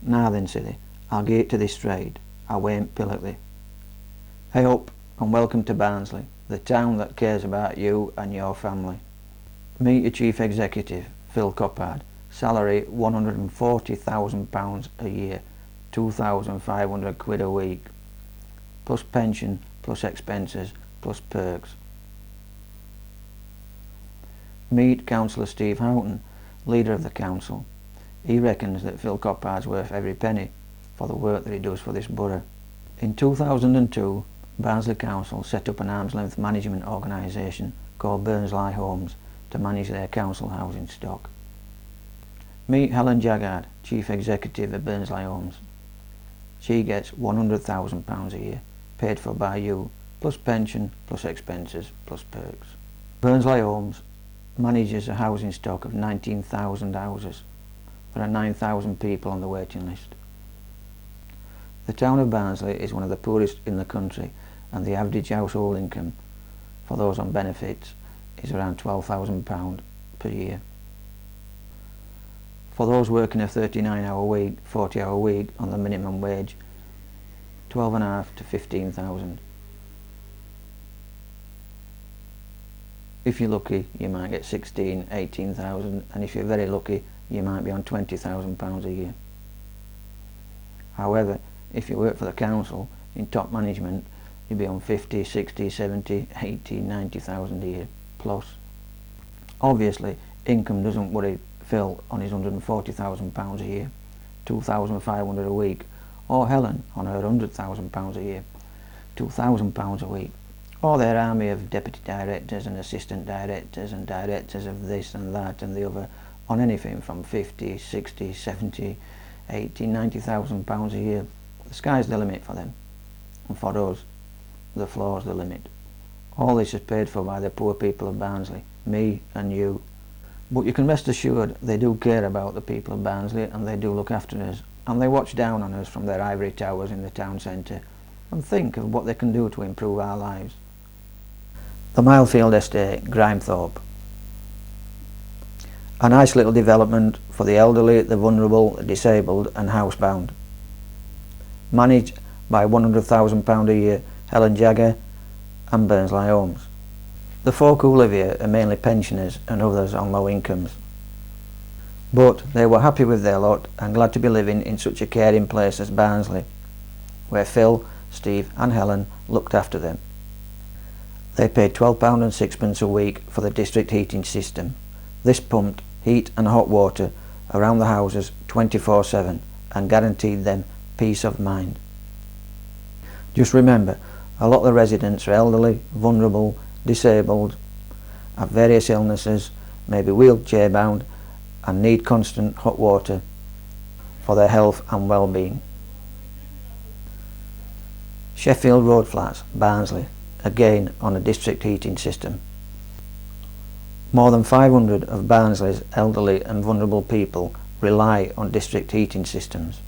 Now then, silly, I'll get to this straight. I won't pillockly. Hey up and welcome to Barnsley, the town that cares about you and your family. Meet your Chief Executive, Phil Coppard. Salary £140,000 a year, 2,500 quid a week, plus pension, plus expenses, plus perks. Meet Councillor Steve Houghton, leader of the council. He reckons that Phil Coppard's worth every penny for the work that he does for this borough. In 2002, Barnsley Council set up an arm's length management organisation called Barnsley Homes to manage their council housing stock. Meet Helen Jaggard, Chief Executive of Barnsley Homes. She gets £100,000 a year, paid for by you, plus pension, plus expenses, plus perks. Barnsley Homes manages a housing stock of 19,000 houses. There are 9,000 people on the waiting list. The town of Barnsley is one of the poorest in the country, and the average household income for those on benefits is around £12,000 per year. For those working a 39-hour week, 40-hour week on the minimum wage, 12,500 to 15,000. If you're lucky, you might get 16, 18,000, and if you're very lucky, you might be on £20,000 a year. However, if you work for the council in top management, you'll be on 50, 60, 70, 80, 90,000 a year plus. Obviously, income doesn't worry Phil on his £140,000 a year, 2,500 a week, or Helen on her £100,000 a year, £2,000 a week, or their army of deputy directors and assistant directors and directors of this and that and the other on anything from 50, 60, 70, 80, 90,000 pounds a year. The sky's the limit for them, and for us, the floor's the limit. All this is paid for by the poor people of Barnsley, me and you. But you can rest assured they do care about the people of Barnsley, and they do look after us, and they watch down on us from their ivory towers in the town centre and think of what they can do to improve our lives. The Milefield Estate, Grimethorpe. A nice little development for the elderly, the vulnerable, the disabled and housebound. Managed by £100,000 a year, Helen Jagger and Barnsley Homes. The folk who live here are mainly pensioners and others on low incomes. But they were happy with their lot and glad to be living in such a caring place as Barnsley, where Phil, Steve and Helen looked after them. They paid £12.06 a week for the district heating system. This pumped heat and hot water around the houses 24/7 and guaranteed them peace of mind. Just remember, a lot of the residents are elderly, vulnerable, disabled, have various illnesses, may be wheelchair bound and need constant hot water for their health and well-being. Sheffield Road Flats, Barnsley, again on a district heating system. More than 500 of Barnsley's elderly and vulnerable people rely on district heating systems.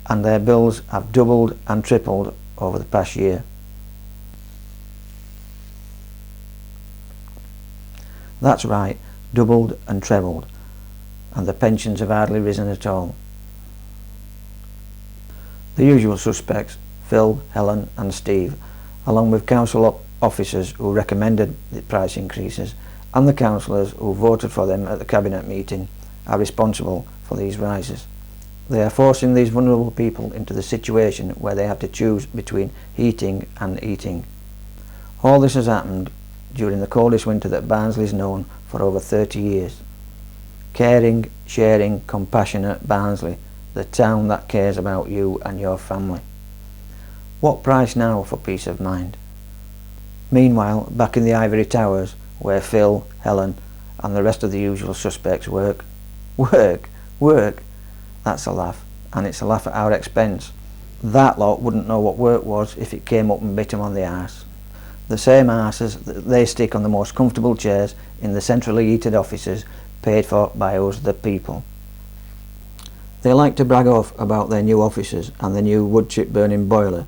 And their bills have doubled and tripled over the past year. That's right, doubled and trebled, and the pensions have hardly risen at all. The usual suspects, Phil, Helen and Steve, along with council officers who recommended the price increases and the councillors who voted for them at the cabinet meeting, are responsible for these rises. They are forcing these vulnerable people into the situation where they have to choose between heating and eating. All this has happened during the coldest winter that Barnsley has known for over 30 years. Caring, sharing, compassionate Barnsley, the town that cares about you and your family. What price now for peace of mind? Meanwhile, back in the ivory towers, where Phil, Helen and the rest of the usual suspects work. Work? That's a laugh, and it's a laugh at our expense. That lot wouldn't know what work was if it came up and bit them on the arse. The same arses that they stick on the most comfortable chairs in the centrally heated offices paid for by us the people. They like to brag off about their new offices and the new wood chip burning boiler,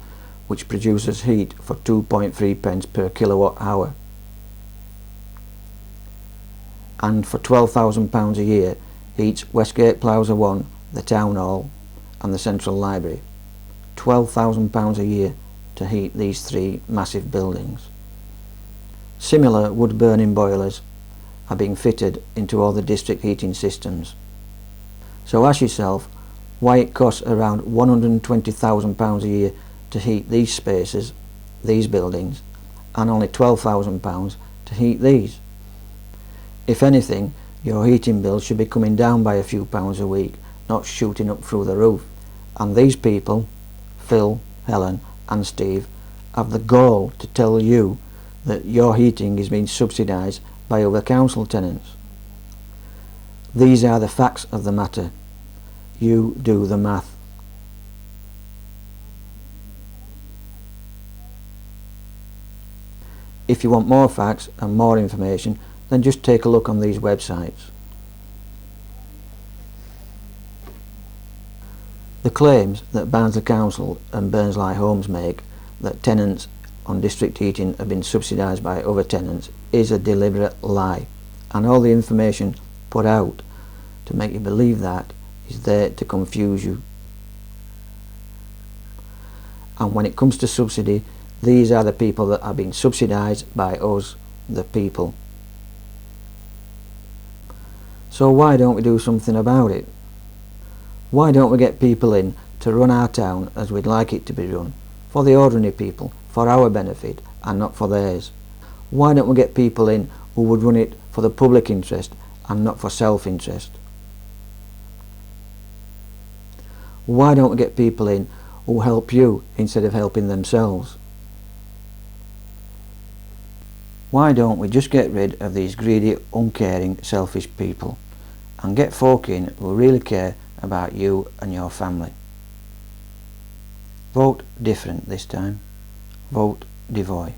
which produces heat for 2.3 pence per kilowatt hour. and for £12,000 a year heats Westgate Plaza 1, the Town Hall and the Central Library. £12,000 a year to heat these three massive buildings. Similar wood burning boilers are being fitted into all the district heating systems. So ask yourself why it costs around £120,000 a year to heat these spaces, these buildings, and only £12,000 to heat these. If anything, your heating bill should be coming down by a few pounds a week, not shooting up through the roof. And these people, Phil, Helen and Steve, have the gall to tell you that your heating is being subsidised by other council tenants. These are the facts of the matter. You do the math. If you want more facts and more information, then just take a look on these websites. The claims that Barnsley Council and Barnsley Homes make that tenants on district heating have been subsidised by other tenants is a deliberate lie, and all the information put out to make you believe that is there to confuse you. And when it comes to subsidy, these are the people that are being subsidised by us, the people. So why don't we do something about it? Why don't we get people in to run our town as we'd like it to be run, for the ordinary people, for our benefit and not for theirs? Why don't we get people in who would run it for the public interest and not for self-interest? Why don't we get people in who help you instead of helping themselves? Why don't we just get rid of these greedy, uncaring, selfish people and get folk in who really care about you and your family? Vote different this time. Vote Devoy.